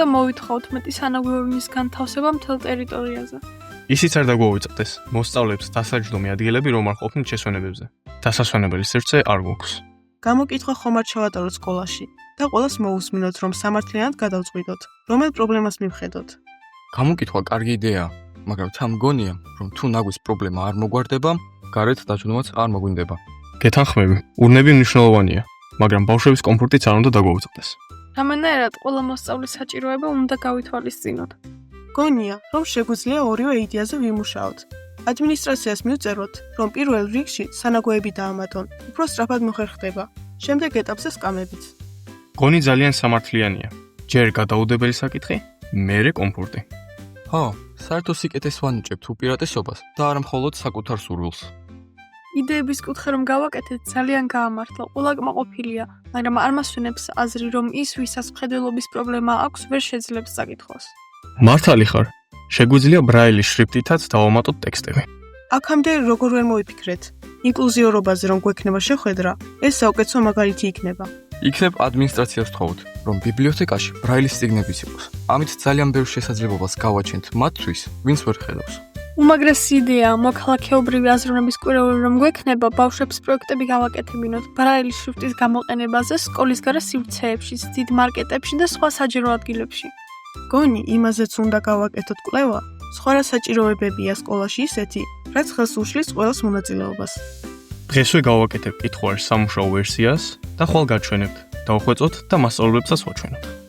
უნდა მოვითხოვოთ მეტი სანაგვიანობის განთავსება მთელ ტერიტორიაზე. ისიც არ დაგვაუწყდეს, მოსწავლეებს დასაჯდომი ადგილები რომ არ ყოფნით შესვენებებზე. დასასვენებელი სივრცე არ გვაქვს. გამოკითხვა ხომ არ ჩავატაროთ სკოლაში და ყველას მოусმინოთ, რომ სამართლიანად გადავწყვიტოთ, რომელ პრობლემას მივხედოთ. გამოკითხვა კარგი იდეაა, მაგრამ თან მგონია, რომ თუ ნაგვის პრობლემა არ მოგვარდება, გარეთ დაჯდომაც არ მოგვინდება. გეთანხმები, ურნები მნიშვნელოვანია, მაგრამ ბავშვების კომფორტიც არ უნდა დაგვაუწყდეს. რამენერად ყველა მოსწავლის საჭიროება უნდა გავითვალისწინოთ. გონია, რომ შეგვიძლია ორივე იდეაზე ვიმუშაოთ. ადმინისტრაციას მივწეროთ, რომ პირველ რიგში სანაგვეები დაამატონ, უფრო სწრაფად მოხერხდება. შემდეგ ეტაპზე სკამებიც. გონი ძალიან სამართლიანია. ჯერ გადაუდებელი საკითხი, მერე კომფორტი. ხო, საერთო სიკეთეს ვანიჭებთ უპირატესობას და არა მხოლოდ საკუთარ სურვილს. იდეების კუთხე რომ გავაკეთეთ, ძალიან გაამართლა, ყველა კმაყოფილია, მაგრამ არ მასვენებს აზრი, რომ ის, ვისაც მხედველობის პრობლემა აქვს, ვერ შეძლებს საკითხოს. მართალი ხარ. შეგვიძლია ბრაილის შრიფტითაც დავამატოთ ტექსტები. აქამდე როგორ ვერ მოვიფიქრეთ, ინკლუზიურობაზე რომ გვექნება შეხვედრა, ეს საუკეთესო მაგალითი იქნება. იქნებ ადმინისტრაციას ვთხოვოთ, რომ ბიბლიოთეკაში ბრაილის წიგნებიც იყოს. ამით ძალიან ბევრ შესაძლებლობას გავაჩენთ მათთვის, ვინც ვერ ხედავს. უმაგრესი იდეაა, მოქალაქეობრივი აზროვნების კვირაური რომ გვექნება, ბავშვებს პროექტები გავაკეთებინოთ ბრაილის შრიფტის გამოყენებაზე სკოლის გარე სივრცეებში, დიდ მარკეტებში და სხვა საჯარო ადგილებში. გონი, იმაზეც უნდა გავაკეთოთ კვლევა, სხვა რა საჭიროებებია სკოლაში ისეთი, რაც ხელს უშლის ყველას მონაწილეობას. დღესვე გავაკეთებ კითხვარის სამუშაო ვერსიას და ხვალ გაჩვენებთ, დავხვეწოთ და მასწავლებლებსაც ვაჩვენოთ.